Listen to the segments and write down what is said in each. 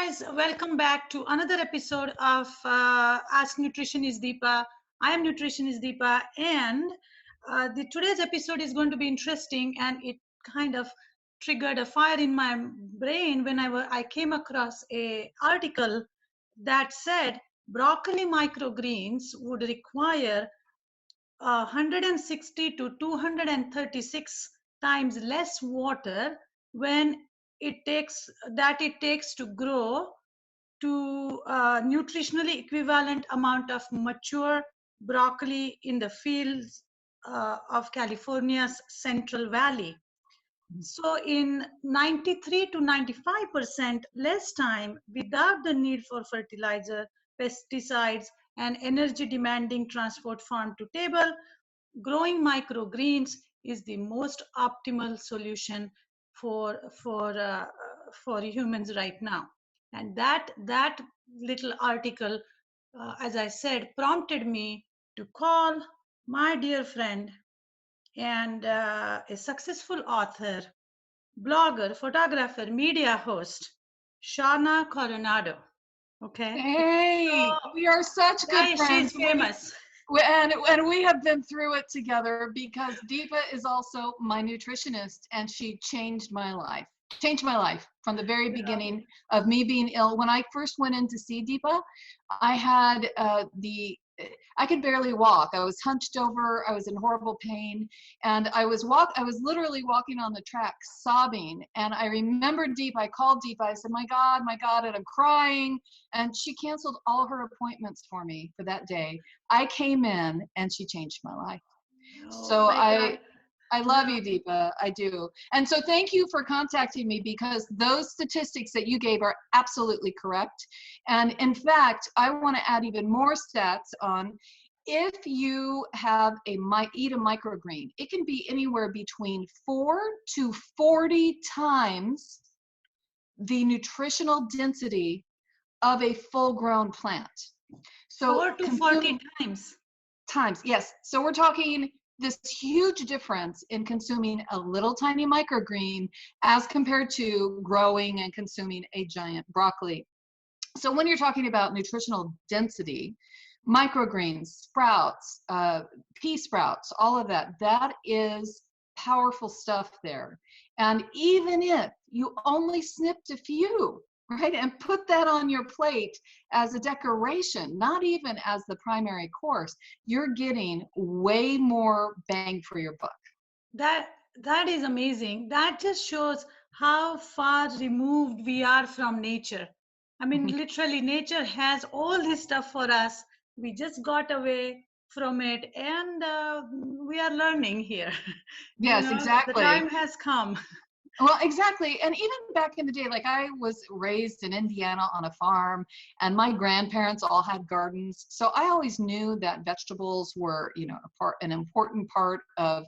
guys, welcome back to another episode of Ask Nutritionist Deepa. I am Nutritionist Deepa, and the today's episode is going to be interesting, and it kind of triggered a fire in my brain when I came across a article that said broccoli microgreens would require 160 to 236 times less water when it takes to grow to nutritionally equivalent amount of mature broccoli in the fields of California's Central Valley. So in 93 to 95% less time without the need for fertilizer, pesticides, and energy demanding transport farm to table, growing microgreens is the most optimal solution for for humans right now. And that little article, as I said, prompted me to call my dear friend and a successful author, blogger, photographer, media host, Shawna Coronado. Okay. Hey, we are such good Guys, friends. she's famous. And we have been through it together because Deepa is also my nutritionist and she changed my life. Changed my life from the very beginning of me being ill. When I first went in to see Deepa, I had I could barely walk. I was hunched over. I was in horrible pain, and I was literally walking on the track, sobbing. And I remembered Deepa. I called Deepa. I said, my God," and I'm crying. And she canceled all her appointments for me for that day. I came in, and she changed my life. So I love you, Deepa. I do. And so thank you for contacting me because those statistics that you gave are absolutely correct. And in fact, I want to add even more stats on if you eat a microgreen, it can be anywhere between 4 to 40 times the nutritional density of a full-grown plant. So 4 to 40 times. Yes. So we're talking this huge difference in consuming a little tiny microgreen as compared to growing and consuming a giant broccoli. So when you're talking about nutritional density, microgreens, sprouts, pea sprouts, all of that is powerful stuff there. And even if you only snipped a few, right, and put that on your plate as a decoration, not even as the primary course, you're getting way more bang for your buck. That is amazing. That just shows how far removed we are from nature. I mean, literally, nature has all this stuff for us. We just got away from it, and we are learning here. Yes, exactly. The time has come. Well, exactly. And even back in the day, like I was raised in Indiana on a farm and my grandparents all had gardens. So I always knew that vegetables were, an important part of,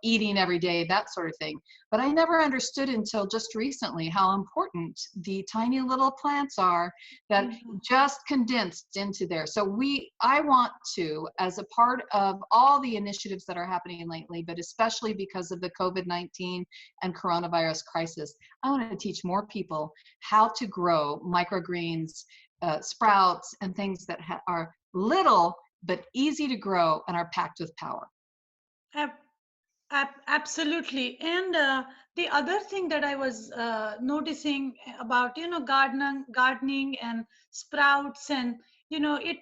eating every day, that sort of thing. But I never understood until just recently how important the tiny little plants are that just condensed into there. So I want to, as a part of all the initiatives that are happening lately, but especially because of the COVID-19 and coronavirus crisis, I want to teach more people how to grow microgreens, sprouts, and things that are little but easy to grow and are packed with power. Absolutely. And the other thing that I was noticing about, gardening and sprouts and, it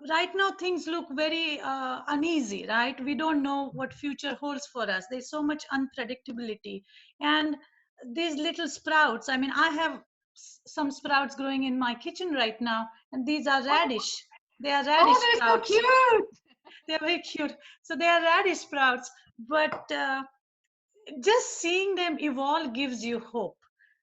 right now things look very uneasy, right? We don't know what future holds for us. There's so much unpredictability. And these little sprouts, I mean, I have some sprouts growing in my kitchen right now, and these are radish. They are radish sprouts. Oh, they're so cute. They're very cute. So they are radish sprouts, but just seeing them evolve gives you hope,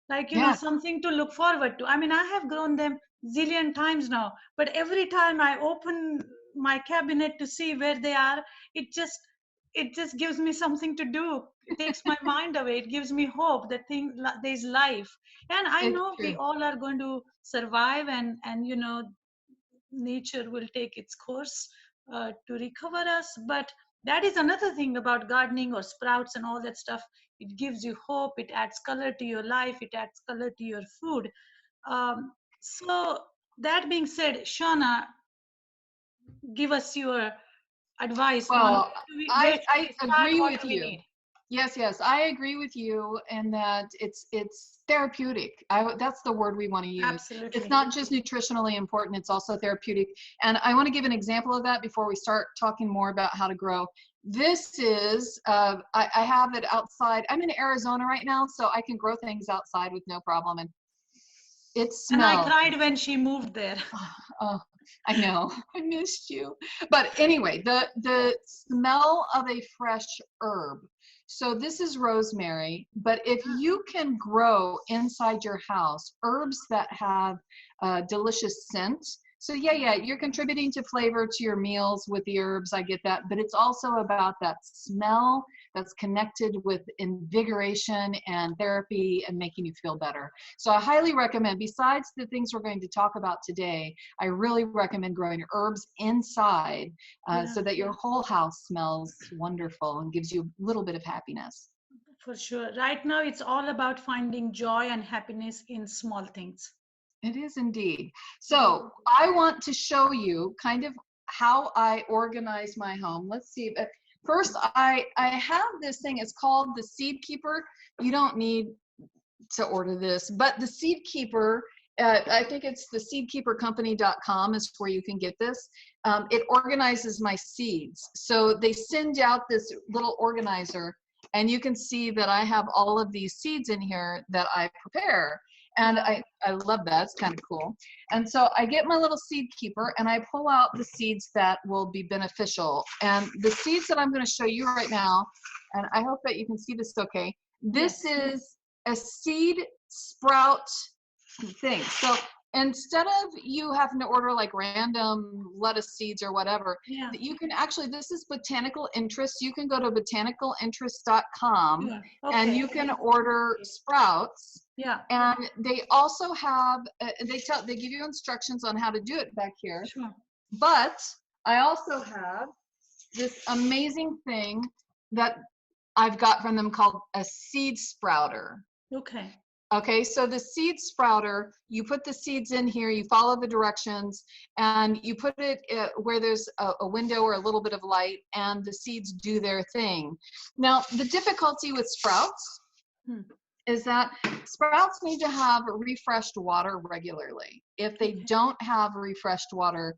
like something to look forward to. I mean, I have grown them zillion times now, but every time I open my cabinet to see where they are, it just gives me something to do. It takes my mind away. It gives me hope that there's life, and I know we all are going to survive, and nature will take its course to recover us. But that is another thing about gardening or sprouts and all that stuff. It gives you hope. It adds color to your life. It adds color to your food. So that being said, Shawna, give us your advice on Well, where I should I we start, agree what with do we you. need? Yes, I agree with you in that it's therapeutic. That's the word we want to use. It's Absolutely. not just nutritionally important, it's also therapeutic. And I want to give an example of that before we start talking more about how to grow. This is, I have it outside. I'm in Arizona right now, so I can grow things outside with no problem. And it And I smells. cried when she moved there. Oh, I know. I missed you. But anyway, the smell of a fresh herb. So this is rosemary, but if you can grow inside your house herbs that have delicious scent, so yeah, you're contributing to flavor to your meals with the herbs. I get that, but it's also about that smell that's connected with invigoration and therapy and making you feel better. So I highly recommend, besides the things we're going to talk about today, I really recommend growing herbs inside Yeah, so that your whole house smells wonderful and gives you a little bit of happiness. for sure. Right now, it's all about finding joy and happiness in small things. It is indeed. So I want to show you kind of how I organize my home. Let's see. First, I have this thing. It's called the Seed Keeper. You don't need to order this, but the Seed Keeper, I think it's the seedkeepercompany.com is where you can get this. It organizes my seeds. So they send out this little organizer, and you can see that I have all of these seeds in here that I prepare. And I love that. It's kind of cool. And so I get my little seed keeper and I pull out the seeds that will be beneficial. And the seeds that I'm going to show you right now, and I hope that you can see this okay. This is a seed sprout thing. So instead of you having to order like random lettuce seeds or whatever, you can actually, this is botanical interest. You can go to botanicalinterest.com and you can order sprouts. Yeah. And they also have, they give you instructions on how to do it back here. Sure. But I also have this amazing thing that I've got from them called a seed sprouter. Okay. Okay, so the seed sprouter, you put the seeds in here, you follow the directions, and you put it where there's a window or a little bit of light, and the seeds do their thing. Now, the difficulty with sprouts is that sprouts need to have refreshed water regularly. If they don't have refreshed water,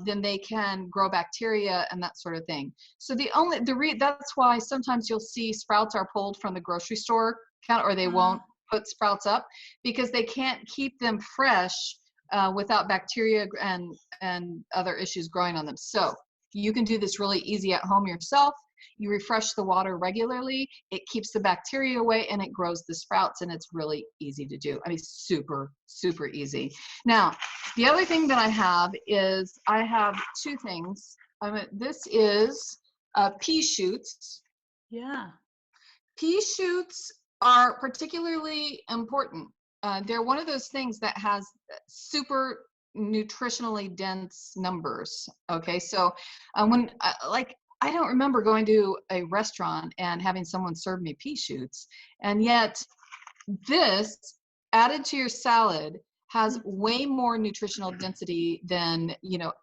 then they can grow bacteria and that sort of thing. So that's why sometimes you'll see sprouts are pulled from the grocery store, or they won't put sprouts up because they can't keep them fresh without bacteria and other issues growing on them. So you can do this really easy at home yourself. You refresh the water regularly, it keeps the bacteria away, and it grows the sprouts, and it's really easy to do. I mean, super, super easy. Now, the other thing that I have is I have two things. This is pea shoots. Yeah. Pea shoots are particularly important. They're one of those things that has super nutritionally dense numbers. Okay, so when I don't remember going to a restaurant and having someone serve me pea shoots, and yet this added to your salad has way more nutritional density than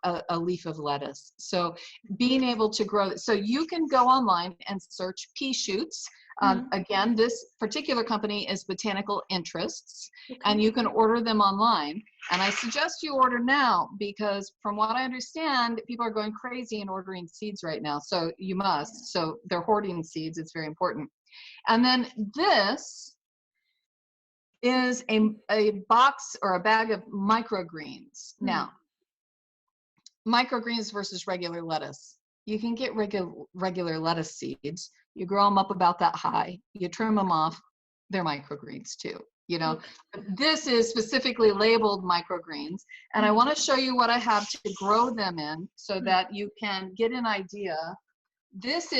a leaf of lettuce. So being able to grow, so you can go online and search pea shoots. Again, this particular company is Botanical Interests, and you can order them online. And I suggest you order now because from what I understand, people are going crazy and ordering seeds right now. So you must. So they're hoarding seeds. It's very important. And then this is a box or a bag of microgreens. Now, microgreens versus regular lettuce. You can get regular lettuce seeds. You grow them up about that high. You trim them off. They're microgreens too. This is specifically labeled microgreens, and I want to show you what I have to grow them in so that you can get an idea. This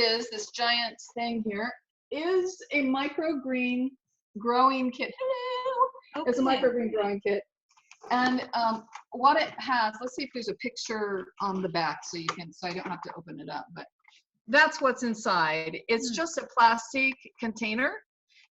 giant thing here is a microgreen growing kit. Hello. It's a microgreen growing kit. And what it has, let's see if there's a picture on the back so I don't have to open it up, but that's what's inside. It's just a plastic container,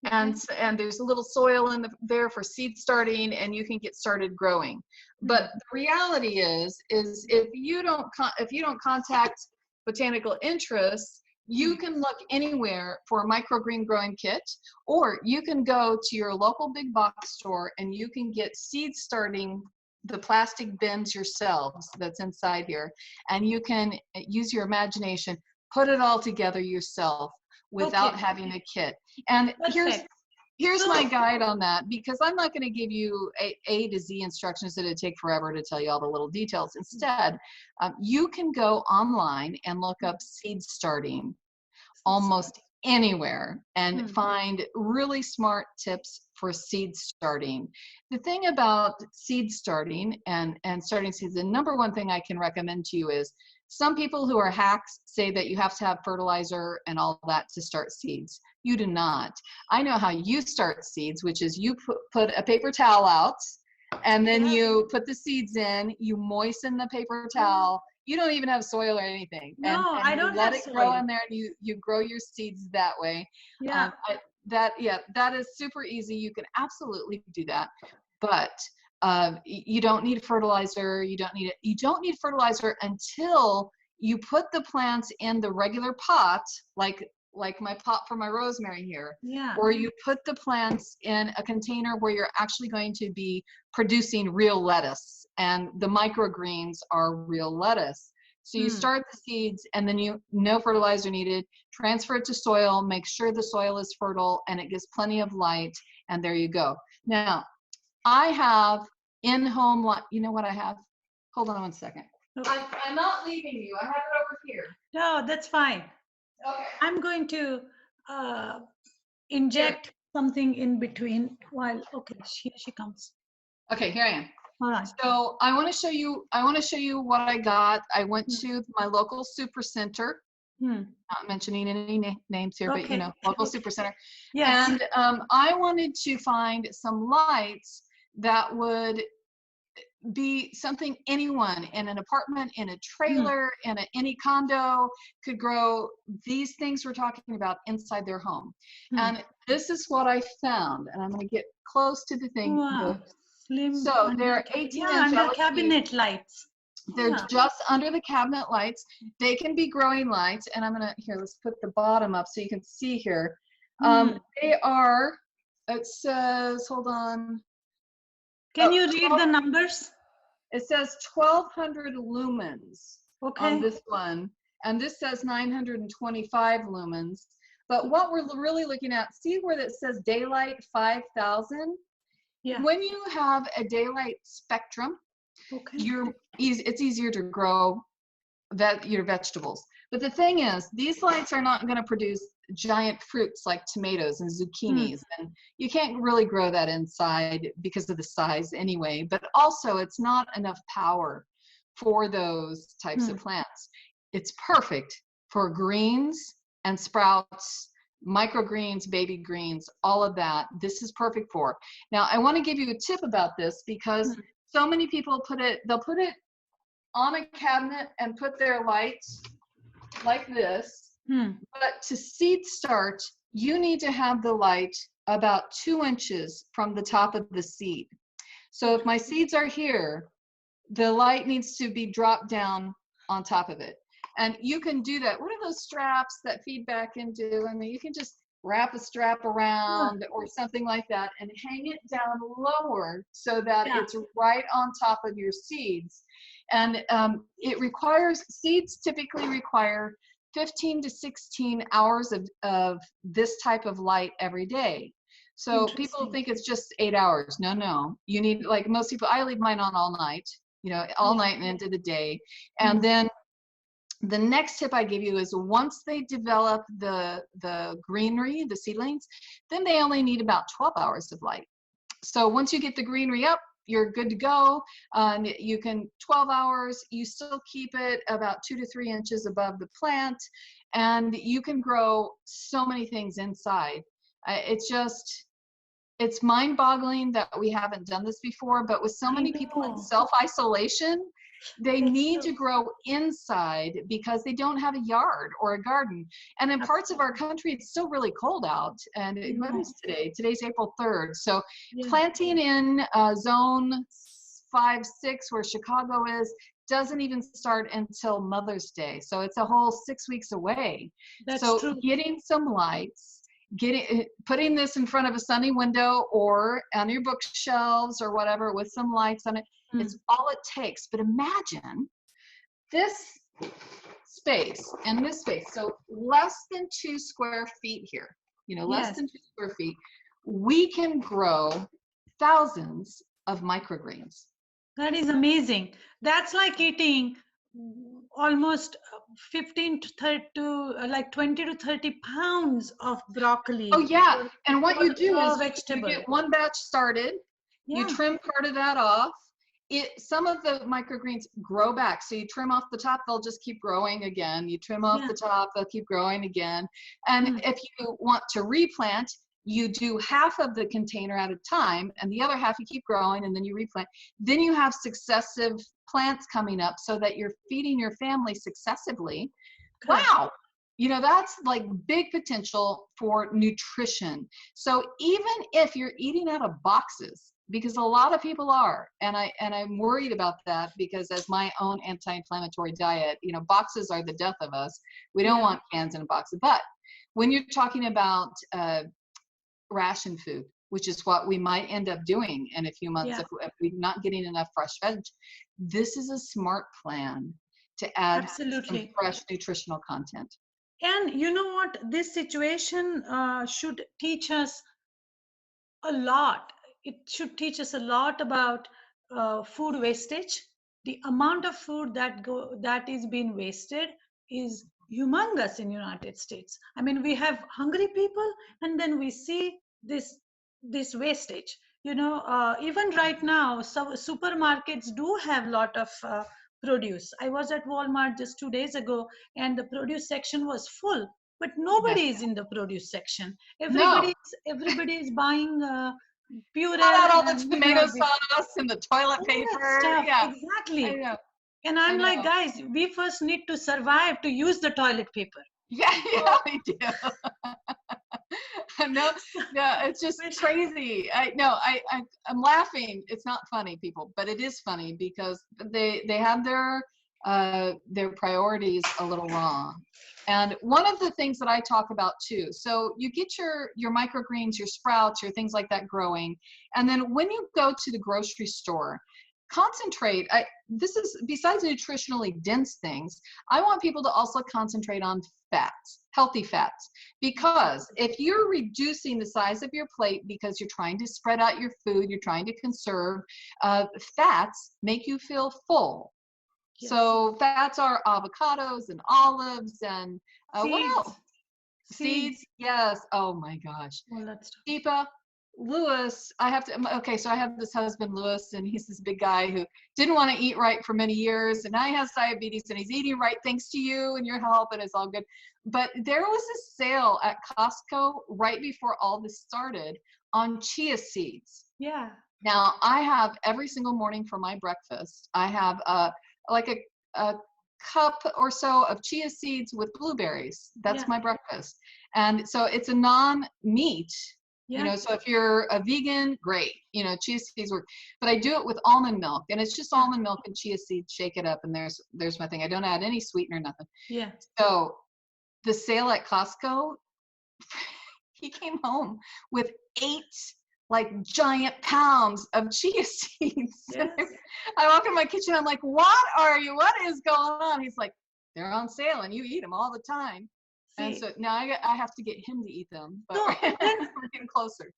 And there's a little soil in there for seed starting, and you can get started growing. But the reality is if you don't contact botanical interests, you can look anywhere for a microgreen growing kit, or you can go to your local big box store and you can get seed starting, the plastic bins yourselves that's inside here, and you can use your imagination, put it all together yourself without having a kit. And here's my guide on that, because I'm not going to give you A to Z instructions that it'd take forever to tell you all the little details. Instead, you can go online and look up seed starting almost anywhere and find really smart tips for seed starting. The thing about seed starting and starting seeds, the number one thing I can recommend to you is, some people who are hacks say that you have to have fertilizer and all that to start seeds. You do not. I know how you start seeds, which is you put a paper towel out, and then you put the seeds in, you moisten the paper towel. You don't even have soil or anything. No, I don't let have it grow soil. in there, and you grow your seeds that way. Yeah. That is super easy. You can absolutely do that. But you don't need fertilizer. You don't need fertilizer until you put the plants in the regular pot, like my pot for my rosemary here, or you put the plants in a container where you're actually going to be producing real lettuce, and the microgreens are real lettuce. So you start the seeds, and then no fertilizer needed, transfer it to soil, make sure the soil is fertile and it gets plenty of light, and there you go. Now, I have in-home light. You know what I have? Hold on one second. Okay. I'm not leaving you. I have it over here. No, that's fine. Okay. I'm going to inject something in between while, here she comes. Okay, here I am. All right. So I want to show you what I got. I went to my local super center. Not mentioning any names here, but local super center. Yes. And I wanted to find some lights that would be something anyone in an apartment, in a trailer, in any condo could grow. These things we're talking about inside their home. And this is what I found. And I'm going to get close to the thing. Wow. Slim. So they're 18-inch under cabinet lights. They're just under the cabinet lights. They can be growing lights. And I'm going to, let's put the bottom up so you can see here. They are, it says, hold on. Can you read the numbers? It says 1200 lumens on this one. And this says 925 lumens. But what we're really looking at, see where that says daylight 5000? Yeah. When you have a daylight spectrum, it's easier to grow your vegetables. But the thing is, these lights are not going to produce giant fruits like tomatoes and zucchinis, and you can't really grow that inside because of the size anyway. But also, it's not enough power for those types of plants. It's perfect for greens and sprouts, microgreens, baby greens, all of that. This is perfect for. Now, I want to give you a tip about this, because so many people they'll put it on a cabinet and put their lights like this. But to seed start, you need to have the light about 2 inches from the top of the seed. So if my seeds are here, the light needs to be dropped down on top of it. And you can do that. What are those straps that feed back into? I mean, you can just wrap a strap around or something like that and hang it down lower so that it's right on top of your seeds. And seeds typically require 15 to 16 hours of this type of light every day. So people think it's just 8 hours. No. You need, like most people, I leave mine on all night, all night and into the day. And then the next tip I give you is, once they develop the greenery, the seedlings, then they only need about 12 hours of light. So once you get the greenery up, you're good to go. You can 12 hours, you still keep it about 2 to 3 inches above the plant, and you can grow so many things inside. It's mind-boggling that we haven't done this before, but with so many people in self-isolation, They That's need true. to grow inside because they don't have a yard or a garden. And in parts of our country, it's still really cold out. And what Yeah. is today? Today's April 3rd. So Yeah. planting in zone 5, 6, where Chicago is, doesn't even start until Mother's Day. So it's a whole 6 weeks away. That's So true. getting some lights, putting this in front of a sunny window or on your bookshelves or whatever with some lights on it, it's all it takes. But imagine this space and this space. So less than 2 square feet here, less Yes. than 2 square feet, we can grow thousands of microgreens. That is amazing. That's like eating almost 15 to 30 to like 20 to 30 pounds of broccoli. Oh yeah, and what you do or is you vegetable. get one batch started, you Yeah. trim part of that off. Some of the microgreens grow back, so you trim off the top, they'll just keep growing again. You trim off the top, they'll keep growing again. And if you want to replant, you do half of the container at a time, and the other half you keep growing, and then you replant. Then you have successive plants coming up so that you're feeding your family successively. Correct. Wow. That's like big potential for nutrition. So even if you're eating out of boxes, because a lot of people are, and I'm worried about that, because as my own anti-inflammatory diet, boxes are the death of us. We don't want cans in a box. But when you're talking about ration food, which is what we might end up doing in a few months if we're not getting enough fresh veg, this is a smart plan to add some fresh nutritional content. And you know what? This situation should teach us a lot. It should teach us a lot about food wastage. The amount of food that is being wasted is humongous in United States. I mean, we have hungry people, and then we see this wastage. Even right now, supermarkets do have a lot of produce. I was at Walmart just 2 days ago, and the produce section was full, but nobody is in the produce section. No. Everybody is buying puree Not all the and tomato sauce and the toilet paper. stuff. Yeah, Exactly. I know. And I'm like, guys, we first need to survive to use the toilet paper. Yeah, we do. No, it's just crazy. I'm laughing. It's not funny, people, but it is funny because they have their priorities a little wrong. And one of the things that I talk about too, so you get your microgreens, your sprouts, your things like that growing, and then when you go to the grocery store, concentrate. This is besides nutritionally dense things. I want people to also concentrate on fats, healthy fats, because if you're reducing the size of your plate because you're trying to spread out your food, you're trying to conserve, fats make you feel full. Yes. So fats are avocados and olives and what else? Seeds. Yes. Oh my gosh. Well, Deepa, Lewis, so I have this husband, Lewis, and he's this big guy who didn't want to eat right for many years, and now he has diabetes, and he's eating right thanks to you and your help, and it's all good. But there was a sale at Costco right before all this started on chia seeds. Yeah. Now, I have every single morning for my breakfast, I have a cup or so of chia seeds with blueberries. That's my breakfast. And so it's a non-meat. Yeah. So if you're a vegan, great. Chia seeds work. But I do it with almond milk, and it's just almond milk and chia seeds, shake it up, and there's my thing. I don't add any sweetener, nothing. Yeah. So the sale at Costco, he came home with 8 giant pounds of chia seeds. Yes. I walk in my kitchen, I'm like, what is going on? He's like, they're on sale and you eat them all the time. And so now I have to get him to eat them, but we're getting closer.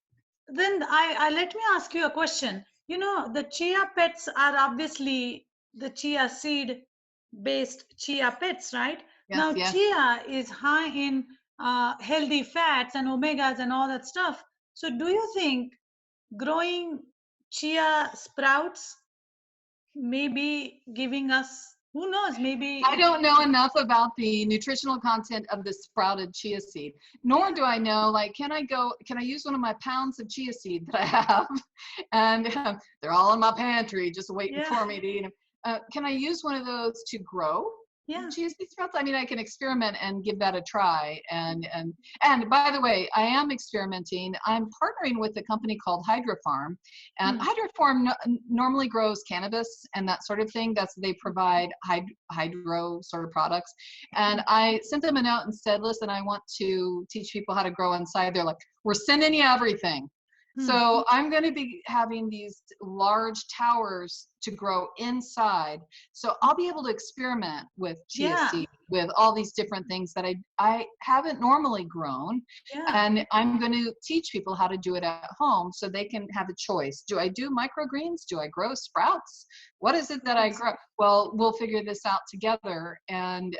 Then let me ask you a question. The chia pets are obviously the chia seed based chia pets, right? Yes, now, chia is high in healthy fats and omegas and all that stuff. So do you think growing chia sprouts may be giving us, who knows, maybe. I don't know enough about the nutritional content of the sprouted chia seed, nor do I know, can I use one of my pounds of chia seed that I have? And they're all in my pantry just waiting for me to eat them. can I use one of those to grow Yeah. chia seed sprouts? I mean, I can experiment and give that a try. And by the way, I am experimenting. I'm partnering with a company called Hydrofarm, and Hydrofarm normally grows cannabis and that sort of thing. They provide hydro sort of products. And I sent them a note and said, listen, I want to teach people how to grow inside. They're like, we're sending you everything. So I'm going to be having these large towers to grow inside. So I'll be able to experiment with chia seed, with all these different things that I haven't normally grown. And I'm going to teach people how to do it at home so they can have a choice. Do I do microgreens? Do I grow sprouts? What is it that I grow? Well, we'll figure this out together. And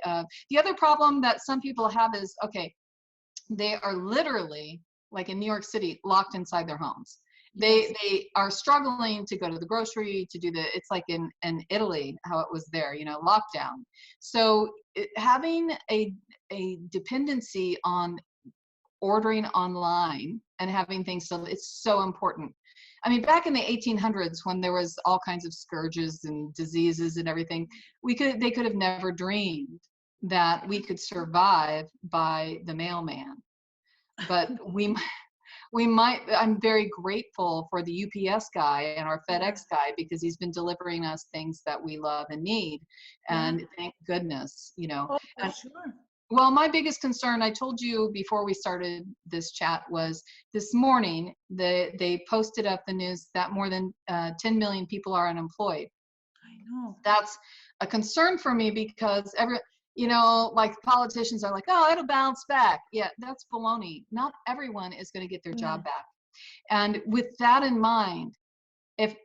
the other problem that some people have is, okay, they are literally, like in New York City, locked inside their homes. They are struggling to go to the grocery, to do it's like in Italy, how it was there, lockdown. So having a dependency on ordering online and having things, so it's so important. I mean, back in the 1800s, when there was all kinds of scourges and diseases and everything, they could have never dreamed that we could survive by the mailman. But we might. I'm very grateful for the UPS guy and our FedEx guy, because he's been delivering us things that we love and need. And thank goodness, Oh, And, sure. well, my biggest concern, I told you before we started this chat, was this morning they posted up the news that more than 10 million people are unemployed. I know. That's a concern for me, because like politicians are like, oh, it'll bounce back. Yeah, that's baloney. Not everyone is going to get their job back. And with that in mind, if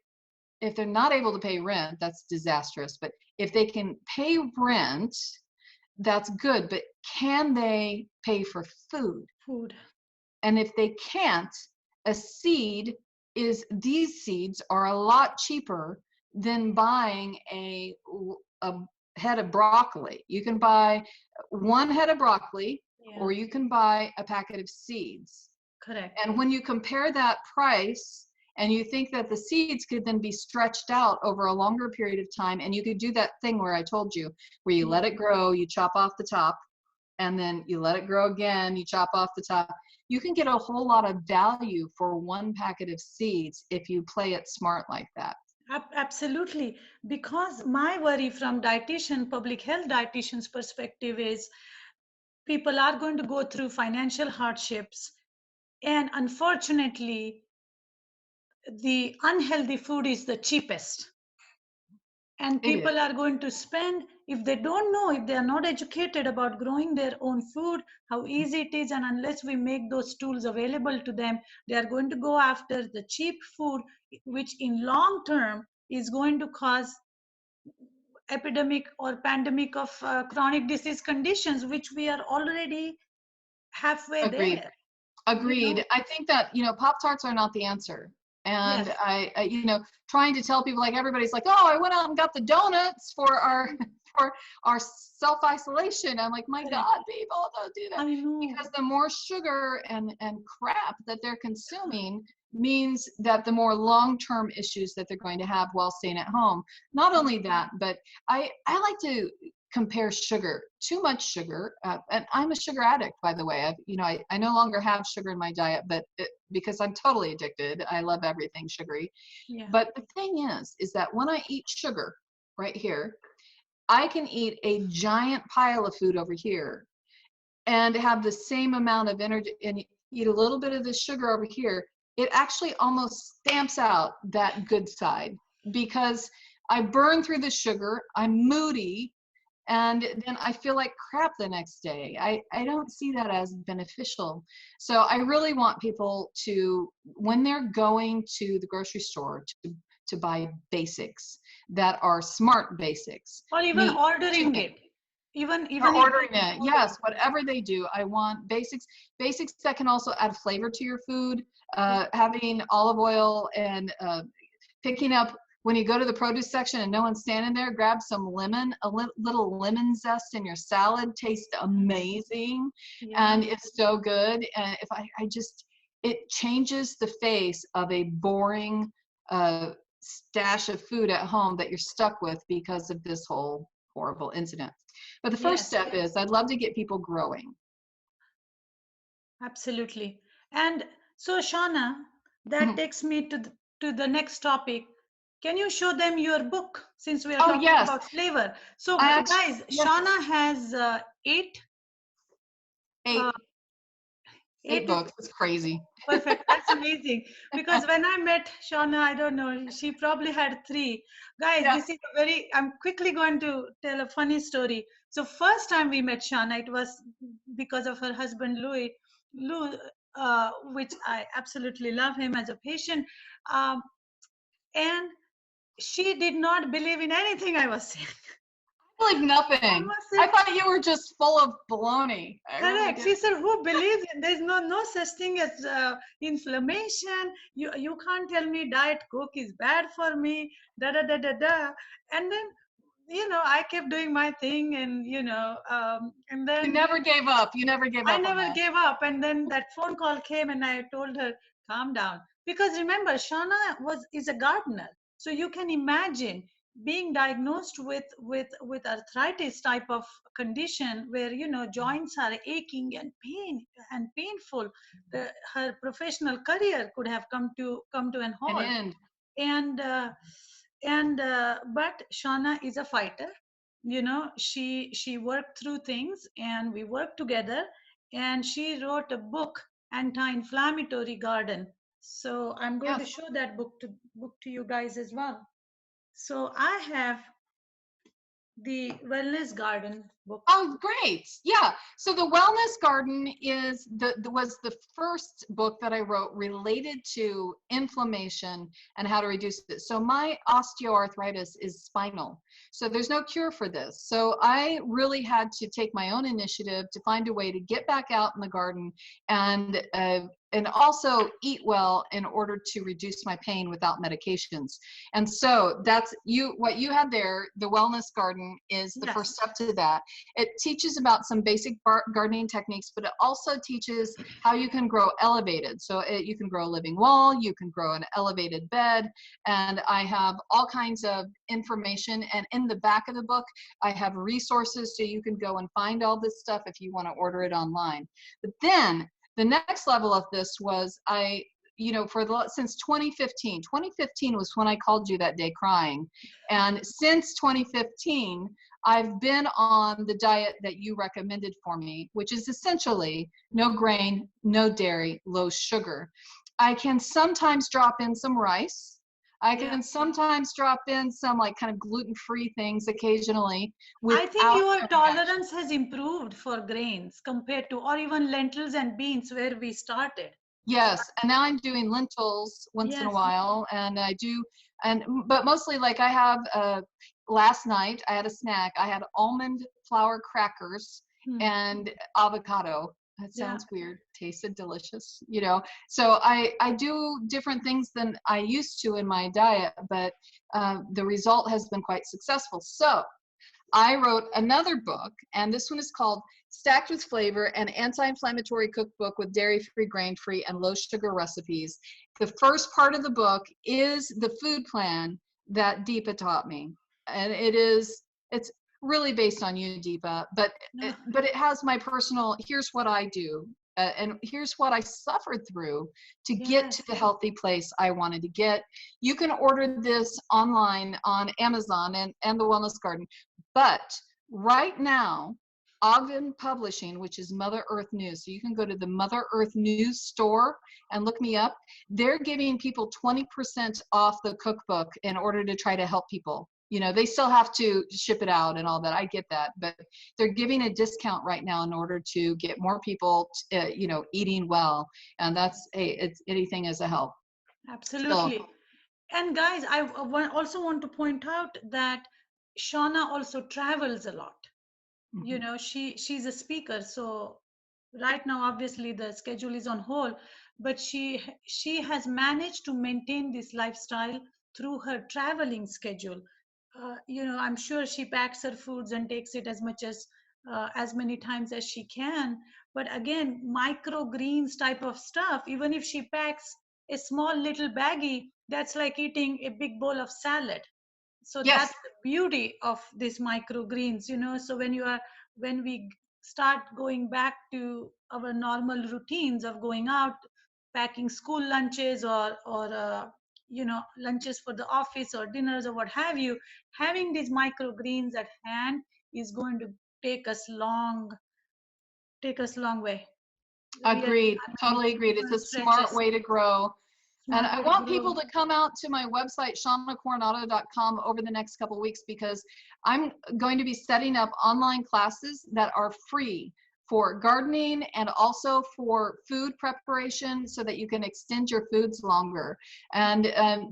they're not able to pay rent, that's disastrous. But if they can pay rent, that's good. But can they pay for food? And if they can't, these seeds are a lot cheaper than buying a head of broccoli. You can buy one head of broccoli, or you can buy a packet of seeds. Correct. And when you compare that price, and you think that the seeds could then be stretched out over a longer period of time, and you could do that thing where I told you, where you let it grow, you chop off the top, and then you let it grow again, you chop off the top. You can get a whole lot of value for one packet of seeds if you play it smart like that. Absolutely. Because my worry from public health dietitian's perspective is people are going to go through financial hardships. And unfortunately, the unhealthy food is the cheapest. And people are going to spend, if they don't know, if they are not educated about growing their own food, how easy it is, and unless we make those tools available to them, they are going to go after the cheap food, which in long term is going to cause epidemic or pandemic of chronic disease conditions, which we are already halfway there. Agreed. I think that, Pop-Tarts are not the answer. And I trying to tell people, like, everybody's like, oh, I went out and got the donuts for our self-isolation. I'm like, my God, people, don't do that. Because the more sugar and crap that they're consuming means that the more long-term issues that they're going to have while staying at home. Not only that, but I like to compare sugar. Too much sugar, and I'm a sugar addict, by the way. I no longer have sugar in my diet, but because I'm totally addicted. I love everything sugary. But the thing is that when I eat sugar right here, I can eat a giant pile of food over here and have the same amount of energy, and eat a little bit of the sugar over here. It actually almost stamps out that good side, because I burn through the sugar, I'm moody, and then I feel like crap the next day. I don't see that as beneficial. So I really want people to, when they're going to the grocery store, to buy basics that are smart basics. Or even ordering it. Even ordering it. Yes, whatever they do. I want basics that can also add flavor to your food. Having olive oil and picking up, when you go to the produce section and no one's standing there, grab some lemon. A little lemon zest in your salad tastes amazing, and it's so good. And if it changes the face of a boring stash of food at home that you're stuck with because of this whole horrible incident. But the first Yes, step is I'd love to get people growing. absolutely. And so, Shawna, that Mhm. takes me to the next topic. Can you show them your book since we are Oh, talking yes. about flavor? So, I actually, guys, yes, Shawna has eight, uh, 8, 8 eight. books. It's crazy. Perfect. That's amazing. Because when I met Shauna, I don't know, she probably had three. Guys, Yes. this is a very, I'm quickly going to tell a funny story. So first time we met Shauna, it was because of her husband, Lou, which I absolutely love him as a patient. Um, and she did not believe in anything I was saying. Like I nothing. was I saying, thought you were just full of baloney. I really correct. did. She said, "Who believes in? There's no such thing as inflammation. You can't tell me Diet Coke is bad for me. Da da da da da." And then I kept doing my thing, and and You then never gave up. You never gave I up on never that. gave up. And then that phone call came, and I told her, "Calm down," because remember, Shauna is a gardener, so you can imagine being diagnosed with arthritis type of condition where joints are aching and painful. Her professional career could have come to an An halt. end. And but Shauna is a fighter. She worked through things, and we worked together, and she wrote a book, Anti-Inflammatory Garden. So I'm going to Yes. show that book to you guys as well. So I have the Wellness Garden book. Oh, great. Yeah. So the Wellness Garden is was the first book that I wrote related to inflammation and how to reduce it. So my osteoarthritis is spinal. So there's no cure for this. So I really had to take my own initiative to find a way to get back out in the garden and also eat well in order to reduce my pain without medications. And so that's what you had there. The Wellness Garden is the first Yes. step to that. It teaches about some basic gardening techniques, but it also teaches how you can grow elevated. So you can grow a living wall, you can grow an elevated bed, and I have all kinds of information. And in the back of the book, I have resources so you can go and find all this stuff if you want to order it online. But then the next level of this was since 2015 was when I called you that day crying. And since 2015, I've been on the diet that you recommended for me, which is essentially no grain, no dairy, low sugar. I can sometimes drop in some rice. I can sometimes drop in some like kind of gluten-free things occasionally I think without your the reaction. tolerance has improved for grains compared to, or even lentils and beans where we started. Yes, and now I'm doing lentils once in a Yes. while, and but mostly like I have. Last night I had a snack. I had almond flour crackers Hmm. and avocado. That Yeah. sounds weird. Tasted delicious. So I do different things than I used to in my diet, but the result has been quite successful. So I wrote another book, and this one is called Stacked with Flavor, an anti-inflammatory cookbook with dairy-free, grain-free, and low-sugar recipes. The first part of the book is the food plan that Deepa taught me. And it's really based on you, Deepa, but it has my personal, here's what I do. And here's what I suffered through to get to Yes. the healthy place I wanted to get. You can order this online on Amazon and the Wellness Garden. But right now, Ogden Publishing, which is Mother Earth News, so you can go to the Mother Earth News store and look me up. They're giving people 20% off the cookbook in order to try to help people. They still have to ship it out and all that. I get that, but they're giving a discount right now in order to get more people, eating well. And it's anything as a help. So Absolutely. And guys, also want to point out that Shauna also travels a lot. mhm. She's a speaker, so right now obviously the schedule is on hold, but she has managed to maintain this lifestyle through her traveling schedule. I'm sure she packs her foods and takes it as many times as she can, but again, microgreens type of stuff, even if she packs a small little baggie, that's like eating a big bowl of salad. So Yes, that's the beauty of these microgreens, so when we start going back to our normal routines of going out, packing school lunches, or lunches for the office or dinners or what have you, having these microgreens at hand is going to take us long way. Really, agreed. I mean, Totally it's agreed. It's going a to stretch smart us. way to grow. And Smart I way to want grow. people to come out to my website, shawnacoronado.com, over the next couple of weeks, because I'm going to be setting up online classes that are free for gardening and also for food preparation, so that you can extend your foods longer. And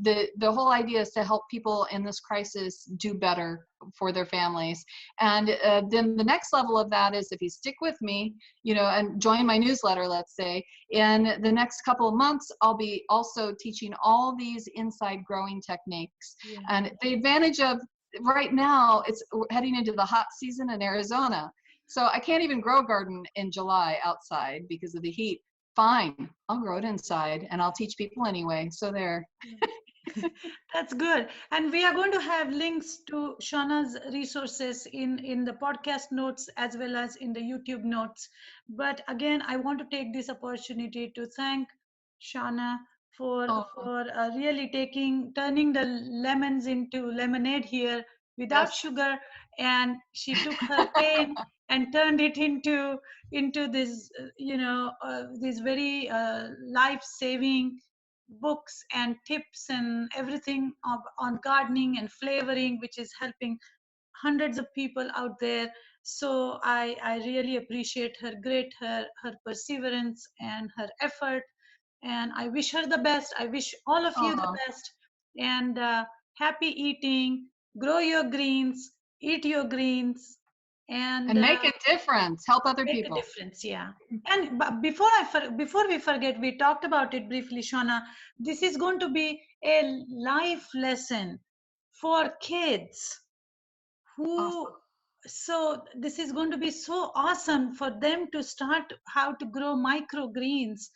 the whole idea is to help people in this crisis do better for their families. And then the next level of that is, if you stick with me, and join my newsletter, let's say, in the next couple of months, I'll be also teaching all these inside growing techniques. Yeah. And the advantage of right now, it's heading into the hot season in Arizona. So I can't even grow a garden in July outside because of the heat. Fine, I'll grow it inside, and I'll teach people anyway. So there. That's good. And we are going to have links to Shauna's resources in the podcast notes as well as in the YouTube notes. But again, I want to take this opportunity to thank Shauna for Oh, really turning the lemons into lemonade here without yes. sugar, and she took her pain and turned it into this this very life-saving books and tips and everything on gardening and flavoring, which is helping hundreds of people out there. So I really appreciate her perseverance and her effort, and I wish her the best. I wish all of you the Oh, best, and happy eating. Grow your greens, eat your greens, and and make a difference. Help other make a people. difference. Yeah. And before we forget, we talked about it briefly, Shauna. This is going to be a life lesson for kids who, Awesome. so this is going to be so awesome for them to start how to grow microgreens,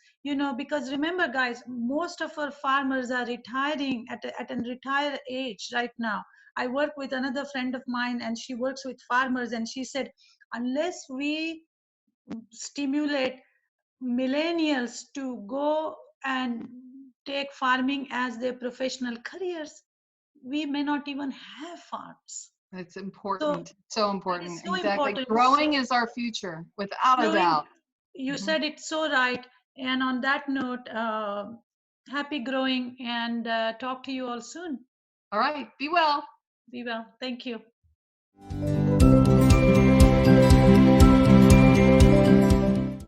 because remember guys, most of our farmers are retiring at a retired age right now. I work with another friend of mine, and she works with farmers, and she said, unless we stimulate millennials to go and take farming as their professional careers, we may not even have farms. It's So important. So it is important. so Exactly. important. So Growing is our future, without a growing, doubt. you Mhm. said it so right. And on that note, happy growing, and talk to you all soon. All right. Be well. Be well. Thank you.